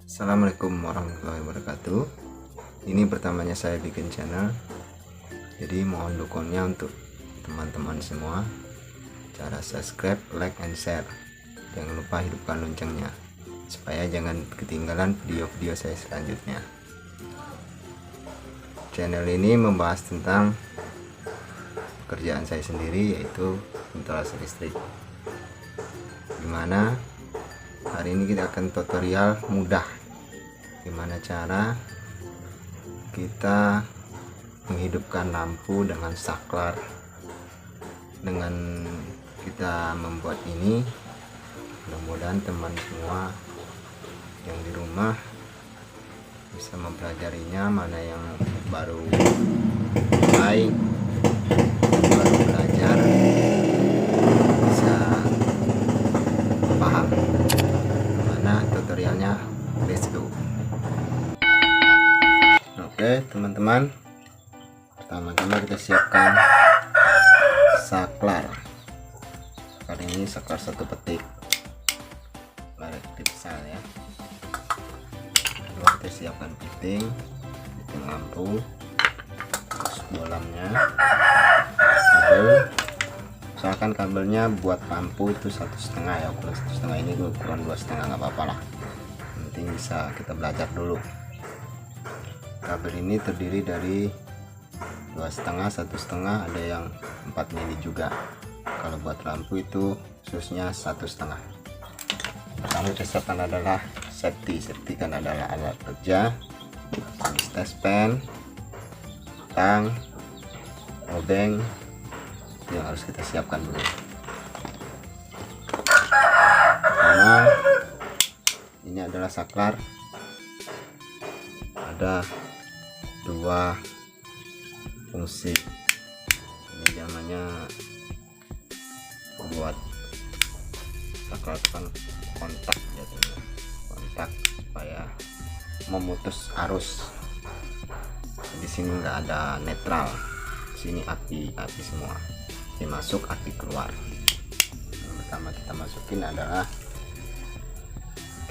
Assalamualaikum warahmatullahi wabarakatuh. Ini pertamanya saya bikin channel, jadi mohon dukungannya untuk teman-teman semua. Cara subscribe, like, and share. Jangan lupa hidupkan loncengnya supaya jangan ketinggalan video-video saya selanjutnya. Channel ini membahas tentang pekerjaan saya sendiri, yaitu instalasi listrik. Dimana hari ini kita akan tutorial mudah gimana cara kita menghidupkan lampu dengan saklar. Dengan kita membuat ini, mudah-mudahan teman semua yang di rumah bisa mempelajarinya, mana yang baru mulai, baru belajar, bisa paham. Mana tutorialnya? Let's go. Oke teman-teman, pertama-tama kita siapkan saklar. Kali ini saklar 1 petik merek Tipsal ya. Kedua kita siapkan fitting lampu, terus bolamnya, kabel. Usahakan kabelnya buat lampu itu 1,5 ya. Kalau 1,5 ini ukuran 2,5 nggak apa-apa lah, penting bisa kita belajar dulu. Kabel ini terdiri dari 2,5, 1,5, ada yang 4 mili juga. Kalau buat lampu itu khususnya 1,5. Pertama kita siapkan adalah safety kan adalah alat kerja, test pen, tang, obeng, itu yang harus kita siapkan dulu. Pertama, ini adalah saklar, ada 2 fungsi. Ini namanya buat saklar kontak, jadinya kontak supaya memutus arus. Di sini nggak ada netral, sini api semua, ini masuk, api keluar. Yang pertama kita masukin adalah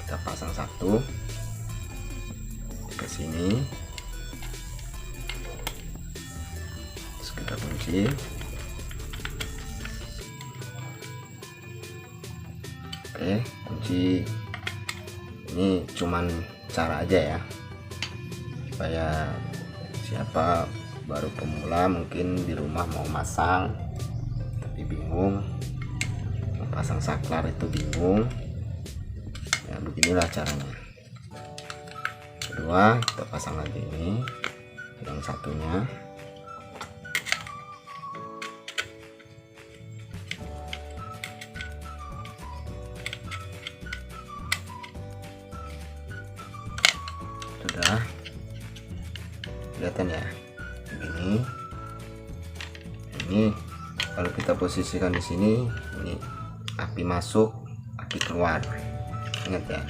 kita pasang satu ke sini, terus kita kunci. Oke, kunci ini cuman cara aja ya, supaya siapa baru pemula mungkin di rumah mau masang tapi bingung, mau pasang saklar itu bingung ya, beginilah caranya. Kedua kita pasang lagi ini yang satunya. Sudah kelihatan ya begini. Ini kalau kita posisikan di sini, ini api masuk, api keluar. Ingat ya,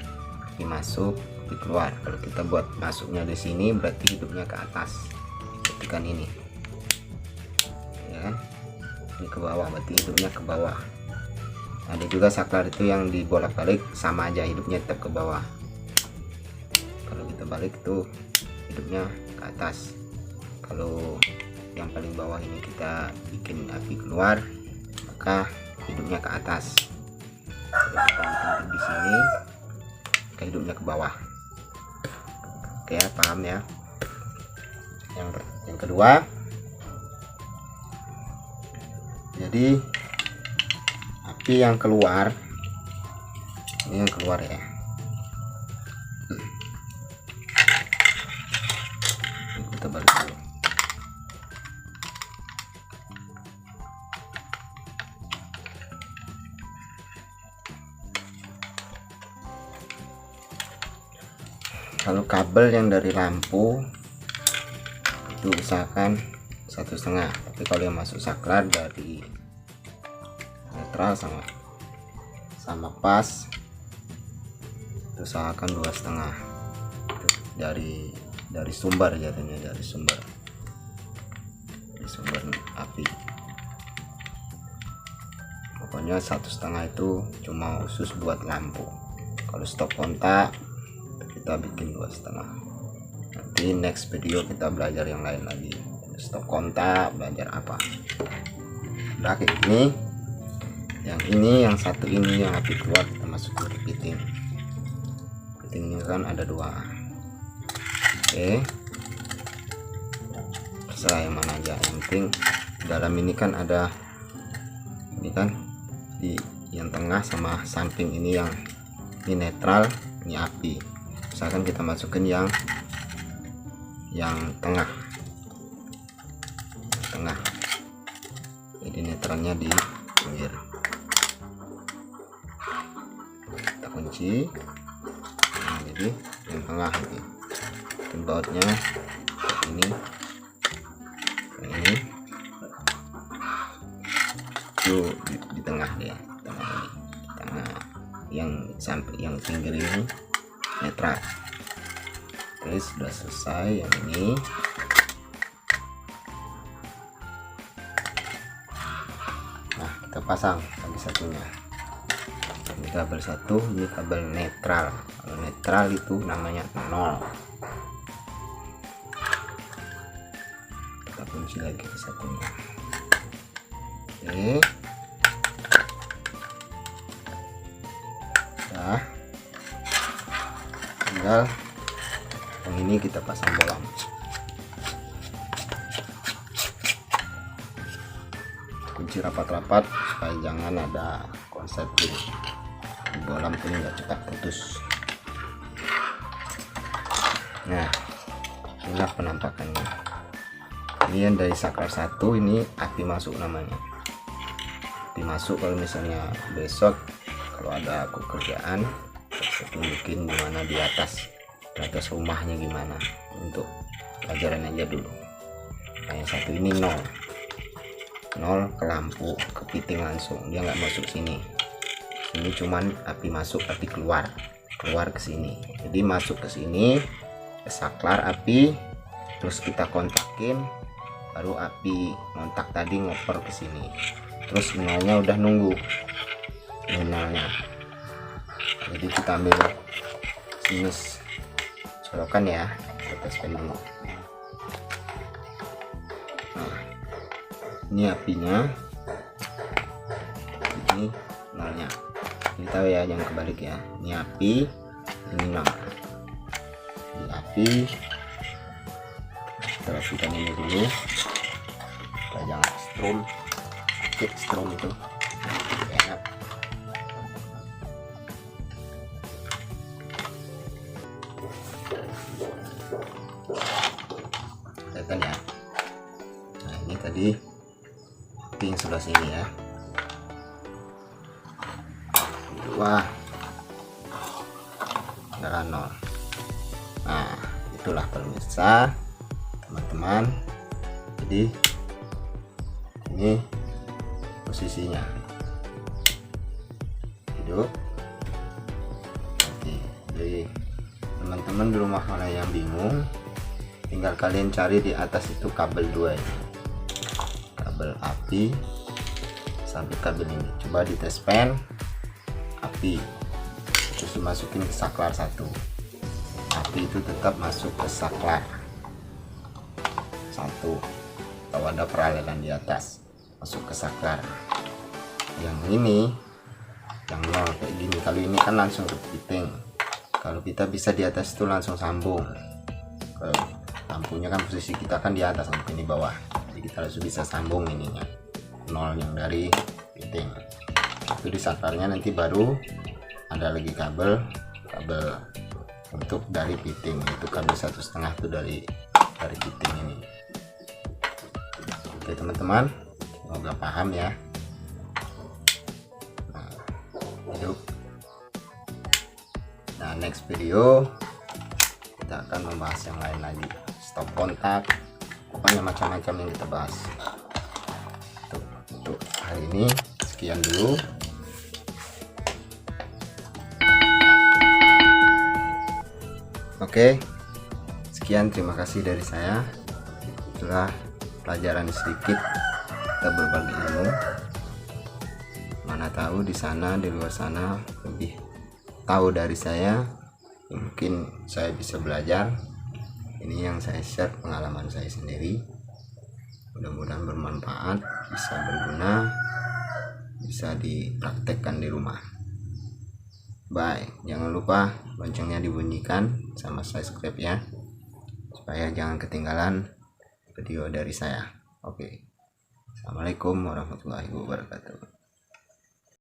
api masuk, api keluar. Kalau kita buat masuknya di sini berarti hidupnya ke atas, tekan ini ya, ini ke bawah berarti hidupnya ke bawah. Ada juga saklar itu yang dibolak-balik, sama aja hidupnya tetap ke bawah. Kalau kita balik itu hidupnya ke atas. Kalau yang paling bawah ini kita bikin api keluar, maka hidupnya ke atas. Kalau kita bikin di sini, hidupnya ke bawah. Oke ya, paham ya. Yang kedua, jadi api yang keluar, ini yang keluar ya, kita balik dulu. Kalau kabel yang dari lampu itu usahakan 1,5, tapi kalau yang masuk saklar dari netral sama pas itu usahakan 2,5. Dari sumber, jadinya dari sumber api. Pokoknya 1,5 itu cuma khusus buat lampu. Kalau stop kontak kita bikin 2,5. Nanti next video kita belajar yang lain lagi, stop kontak, belajar apa. Udah kayak gini. Yang ini, yang satu ini yang api keluar, kita masukin ke fitting. Fitting ini kan ada 2. Oke, terserah yang mana aja, yang penting dalam ini kan ada, ini kan di yang tengah sama samping ini, yang ini netral, ini api. Misalkan kita masukin yang tengah, jadi netralnya di pinggir. Kita kunci. Nah, jadi yang tengah ini bautnya ini itu di tengah dia, tengah yang sampai yang pinggir ini netral. Terus sudah selesai yang ini. Nah, kita pasang kabel satunya. Ini kabel 1, ini kabel netral. Kalau netral itu namanya 0. Kita kunci lagi ke satunya. Oke, nah, tinggal yang ini kita pasang bolam. Kunci rapat-rapat supaya jangan ada konslet di bolam ini, nggak cepat putus. Nah, inilah penampakannya. Ini yang dari saklar 1, ini api masuk namanya. Api masuk kalau misalnya besok kalau ada aku kerjaan, saya tunjukin gimana di atas rumahnya gimana, untuk pelajaran aja dulu. Nah, yang satu ini 0 ke lampu, ke fitting langsung, dia nggak masuk sini. Ini cuman api masuk, api keluar ke sini. Jadi masuk ke sini, ke saklar api, terus kita kontakin, baru api kontak tadi ngoper ke sini. Terus nolnya udah nunggu, ini nolnya. Jadi kita ambil sinus colokan ya, kita teskan dulu. Nah, ini apinya, ini nolnya. Ini tahu ya, jangan kebalik ya. Ini api, ini nol. Ini api. Kita rapikan ini dulu. Kita jangan strum, sakit strum itu. Enak. Kelihatan ya. Nah, ini tadi api yang sebelah sini ya. Wah, darah 0. Nah, itulah pemirsa, teman-teman. Jadi ini posisinya hidup. Jadi teman-teman di rumah mana yang bingung, tinggal kalian cari di atas itu kabel 2 ini, kabel api sampai kabel ini. Coba di tes pen api, terus dimasukin ke saklar 1. Api itu tetap masuk ke saklar 1. Kalau ada paralelan di atas, masuk ke saklar. Yang ini yang 0 kayak gini, kalau ini kan langsung ke fitting. Kalau kita bisa di atas itu langsung sambung. Kalau lampunya kan posisi kita kan di atas, lampu ini bawah, jadi kita langsung bisa sambung ininya 0 yang dari fitting. Itu di saklarnya nanti baru ada lagi kabel untuk dari fitting, itu kabel 1,5 itu dari fitting ini. Oke teman-teman, semoga paham ya. Nah, hidup. Nah, next video kita akan membahas yang lain lagi, stop kontak, pokoknya macam-macam yang kita bahas. Untuk hari ini sekian dulu. Oke, sekian, terima kasih dari saya. Itulah pelajaran sedikit, kita berbagi ilmu. Mana tahu di sana, di luar sana lebih tahu dari saya. mungkin saya bisa belajar. Ini yang saya share pengalaman saya sendiri, mudah-mudahan bermanfaat, bisa berguna, bisa dipraktekkan di rumah. Bye, jangan lupa loncengnya dibunyikan sama subscribe ya, supaya jangan ketinggalan video dari saya. Oke, assalamualaikum warahmatullahi wabarakatuh.